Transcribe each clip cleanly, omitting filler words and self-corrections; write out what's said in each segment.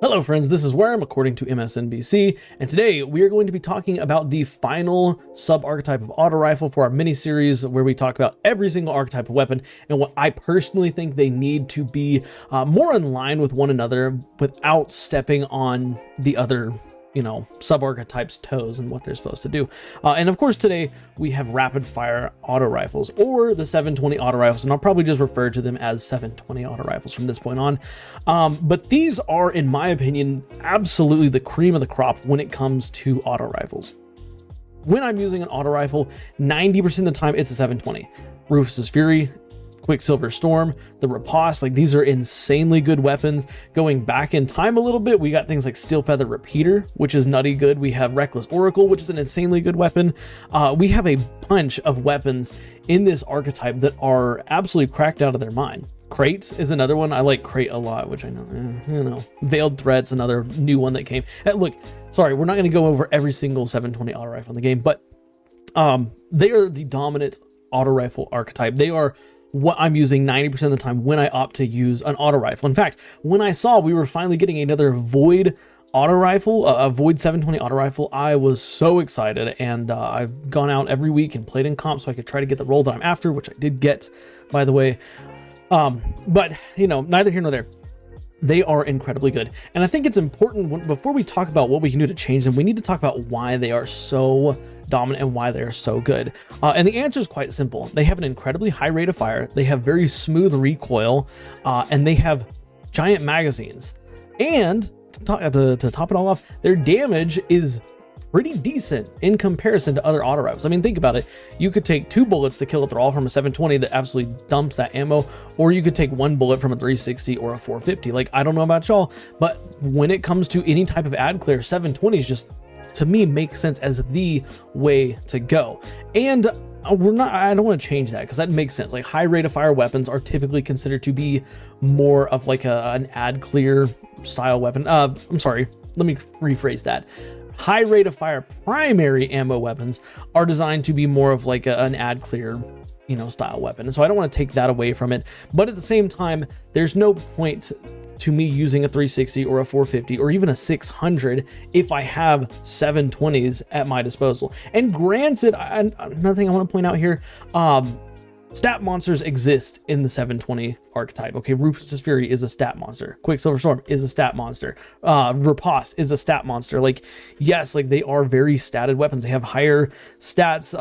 Hello friends, this is Worm according to MSNBC, and today we are going to be talking about the final sub-archetype of auto rifle for our mini-series where we talk about every single archetype of weapon and what I personally think they need to be more in line with one another without stepping on the other sub-archetype's toes and what they're supposed to do. And of course today we have rapid fire auto rifles, or the 720 auto rifles, and I'll probably just refer to them as 720 auto rifles from this point on. But these are, in my opinion, absolutely the cream of the crop when it comes to auto rifles. When I'm using an auto rifle, 90% of the time it's a 720. Rufus's Fury, Quicksilver Storm, the Riposte, like these are insanely good weapons. Going back in time a little bit, we got things like Steel Feather Repeater, which is nutty good. We have Reckless Oracle, which is an insanely good weapon. We have a bunch of weapons in this archetype that are absolutely cracked out of their mind. Crate is another one. I like Crate a lot, which I know, Veiled Threat's another new one that came. Look, sorry, we're not going to go over every single 720 auto rifle in the game, but they are the dominant auto rifle archetype. They are what I'm using 90% of the time when I opt to use an auto rifle. In fact, when I saw we were finally getting another Void auto rifle, a Void 720 auto rifle, I was so excited, and I've gone out every week and played in comp so I could try to get the roll that I'm after, which I did get, by the way. But neither here nor there. They are incredibly good, and I think it's important before we talk about what we can do to change them, we need to talk about why they are so dominant and why they are so good. And the answer is quite simple. They have an incredibly high rate of fire, they have very smooth recoil, and they have giant magazines. And to top it all off, their damage is pretty decent in comparison to other auto rifles. I mean, think about it. You could take 2 bullets to kill a thrall from a 720 that absolutely dumps that ammo, or you could take 1 bullet from a 360 or a 450. Like, I don't know about y'all, but when it comes to any type of ad clear, 720s just, to me, make sense as the way to go. And I don't want to change that because that makes sense. Like, high rate of fire weapons are typically considered to be more of like an ad clear style weapon. I'm sorry, let me rephrase that. High rate of fire primary ammo weapons are designed to be more of like an ad clear, style weapon. And so I don't want to take that away from it. But at the same time, there's no point to me using a 360 or a 450 or even a 600 if I have 720s at my disposal. And granted, another thing I want to point out here, stat monsters exist in the 720 archetype. Okay, Rufus's Fury is a stat monster. Quicksilver Storm is a stat monster. Riposte is a stat monster. Like, yes, like they are very statted weapons. They have higher stats,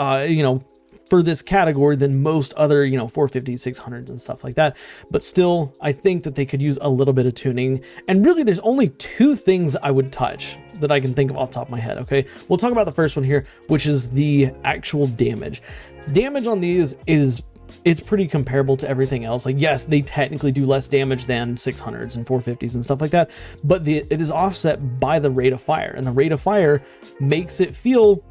for this category than most other, 450s, 600s and stuff like that. But still, I think that they could use a little bit of tuning. And really, there's only 2 things I would touch that I can think of off the top of my head. Okay, we'll talk about the first one here, which is the actual damage. Damage on these it's pretty comparable to everything else. Like, yes, they technically do less damage than 600s and 450s and stuff like that, but it is offset by the rate of fire, and the rate of fire makes it feel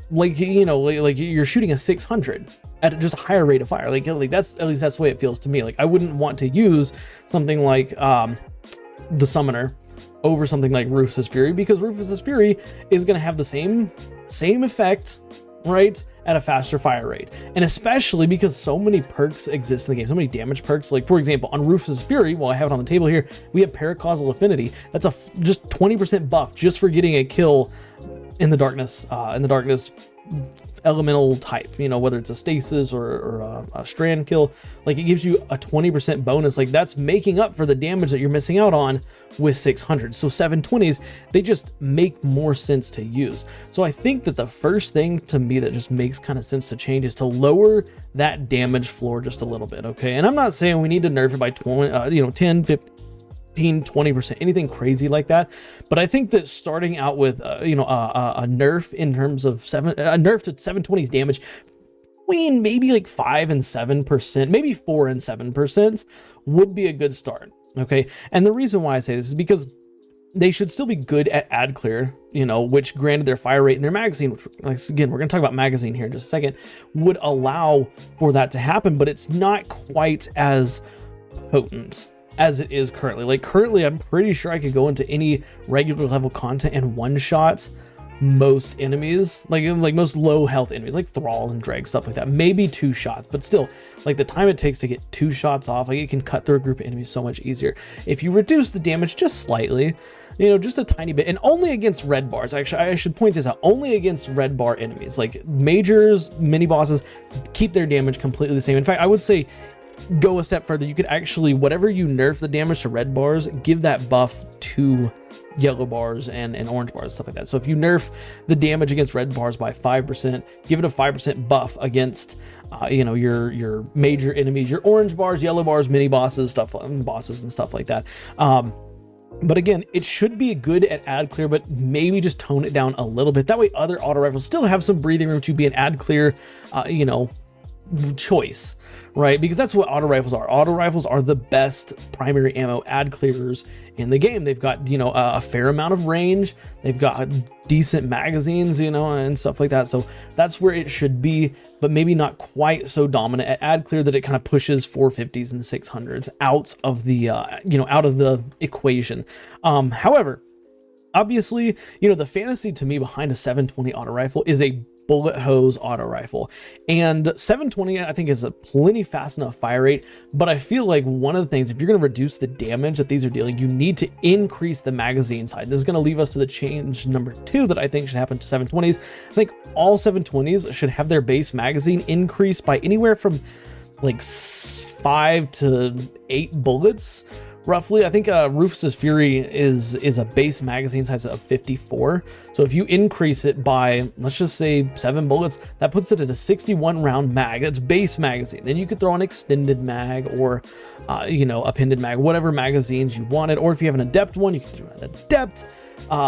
like, like you're shooting a 600 at just a higher rate of fire. Like that's, at least that's the way it feels to me. Like, I wouldn't want to use something like the Summoner over something like Rufus's Fury, because Rufus's Fury is going to have the same effect, right, at a faster fire rate. And especially because so many perks exist in the game, so many damage perks. Like, for example, on Rufus's Fury, while I have it on the table here, we have Paracausal Affinity. That's just 20% buff just for getting a kill in the darkness elemental type, whether it's a stasis or a strand kill. Like, it gives you a 20% bonus. Like, that's making up for the damage that you're missing out on with 600. So 720s, they just make more sense to use. So I think that the first thing to me that just makes kind of sense to change is to lower that damage floor just a little bit. Okay, and I'm not saying we need to nerf it by 10, 15, 20%, anything crazy like that. But I think that starting out with a nerf in terms of a nerf to 720s damage between maybe like 5 and 7%, maybe 4 and 7% would be a good start. Okay, and the reason why I say this is because they should still be good at ad clear, which, granted, their fire rate and their magazine, which, again, we're going to talk about magazine here in just a second, would allow for that to happen, but it's not quite as potent as it is currently. Like, currently, I'm pretty sure I could go into any regular level content and one shot most enemies, like most low health enemies, like thralls and dregs, stuff like that. Maybe 2 shots, but still, like the time it takes to get 2 shots off, like it can cut through a group of enemies so much easier. If you reduce the damage just slightly, you know, just a tiny bit, and only against red bars. Actually, I should point this out, only against red bar enemies. Like majors, mini bosses, keep their damage completely the same. In fact, I would say go a step further. You could actually, whatever you nerf the damage to red bars, give that buff to yellow bars and orange bars, stuff like that. So if you nerf the damage against red bars by 5%, give it a 5% buff against you know, your major enemies, your orange bars, yellow bars, mini bosses, bosses and stuff like that. But again, it should be good at ad clear, but maybe just tone it down a little bit. That way other auto rifles still have some breathing room to be an ad clear, you know, choice, right? Because that's what auto rifles are. Auto rifles are the best primary ammo ad clearers in the game. They've got, you know, a fair amount of range. They've got decent magazines, you know, and stuff like that. So that's where it should be, but maybe not quite so dominant at ad clear that it kind of pushes 450s and 600s out of the, you know, out of the equation. However, obviously, you know, the fantasy to me behind a 720 auto rifle is a bullet hose auto rifle, and 720 I think is a plenty fast enough fire rate. But I feel like one of the things, if you're going to reduce the damage that these are dealing, you need to increase the magazine size. This is going to leave us to the change number 2 that I think should happen to 720s. I think all 720s should have their base magazine increased by anywhere from like 5 to 8 bullets roughly. I think Rufus's Fury is a base magazine size of 54. So if you increase it by, let's just say 7 bullets, that puts it at a 61 round mag. That's base magazine. Then you could throw an extended mag or, you know, appended mag, whatever magazines you wanted. Or if you have an adept one, you can throw an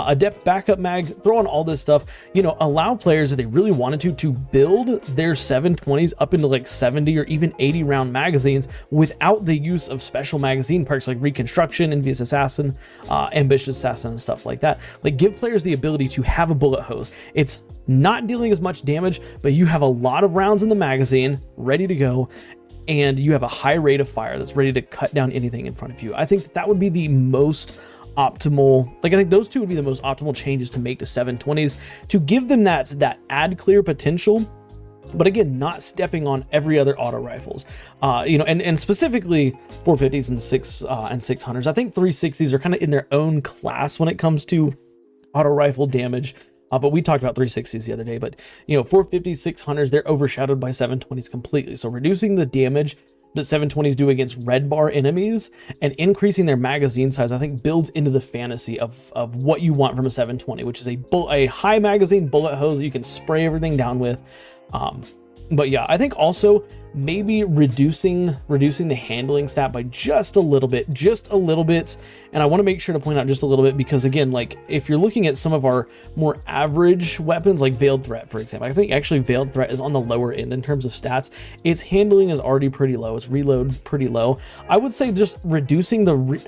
adept backup mag, throw on all this stuff, you know, allow players, if they really wanted to build their 720s up into like 70 or even 80 round magazines without the use of special magazine perks like Reconstruction, Envious Assassin, Ambitious Assassin, and stuff like that. Like, give players the ability to have a bullet hose. It's not dealing as much damage, but you have a lot of rounds in the magazine ready to go, and you have a high rate of fire that's ready to cut down anything in front of you. I think that would be the most optimal, like I think those two would be the most optimal changes to make to 720s to give them that ad clear potential, but again, not stepping on every other auto rifles, you know, and specifically 450s and 600s. I think 360s are kind of in their own class when it comes to auto rifle damage. But we talked about 360s the other day, but you know, 450s, 600s, they're overshadowed by 720s completely. So reducing the damage that 720s do against red bar enemies and increasing their magazine size, I think builds into the fantasy of what you want from a 720, which is a high magazine bullet hose that you can spray everything down with. But yeah, I think also maybe reducing the handling stat by just a little bit. And I want to make sure to point out just a little bit, because again, like if you're looking at some of our more average weapons, like Veiled Threat, for example, I think actually Veiled Threat is on the lower end in terms of stats. Its handling is already pretty low. Its reload pretty low. I would say just reducing reduce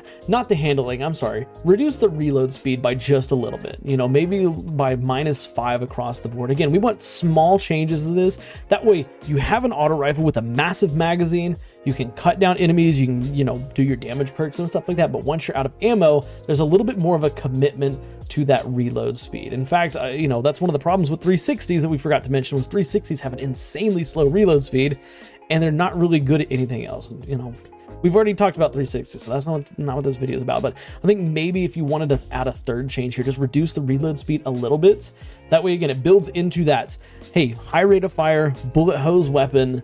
the reload speed by just a little bit, you know, maybe by -5 across the board. Again, we want small changes to this. That way you have an auto rifle with a massive magazine. You can cut down enemies, you can, you know, do your damage perks and stuff like that. But once you're out of ammo, there's a little bit more of a commitment to that reload speed. In fact, you know, that's one of the problems with 360s that we forgot to mention, was 360s have an insanely slow reload speed, and they're not really good at anything else. And, you know, we've already talked about 360s, so that's not what this video is about. But I think maybe if you wanted to add a third change here, just reduce the reload speed a little bit. That way, again, it builds into that, hey, high rate of fire, bullet hose weapon.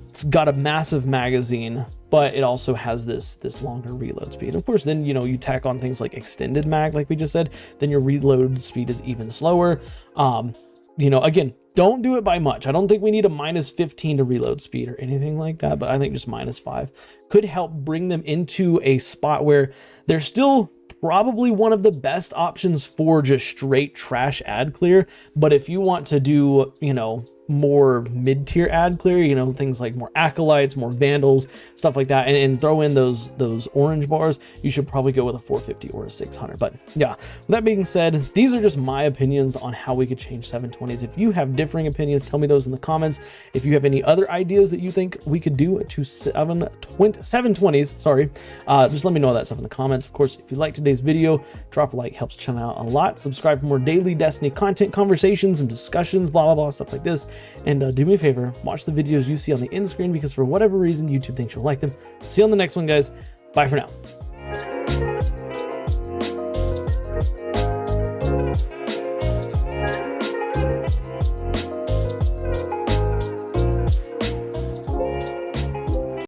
It's got a massive magazine, but it also has this longer reload speed. Of course, then, you know, you tack on things like extended mag, like we just said, then your reload speed is even slower. You know, again, don't do it by much. I don't think we need a -15 to reload speed or anything like that, but I think just -5 could help bring them into a spot where they're still probably one of the best options for just straight trash ad clear. But if you want to do, you know, more mid-tier ad clear, you know, things like more acolytes, more vandals, stuff like that, and throw in those orange bars, you should probably go with a 450 or a 600. But yeah, with that being said, these are just my opinions on how we could change 720s. If you have differing opinions, tell me those in the comments. If you have any other ideas that you think we could do to 720s, sorry, just let me know that stuff in the comments. Of course, if you like today's video, drop a like, helps channel out a lot. Subscribe for more daily Destiny content, conversations and discussions, blah blah blah, stuff like this. And do me a favor, watch the videos you see on the end screen, because for whatever reason YouTube thinks you'll like them. See you on the next one, guys. Bye for now.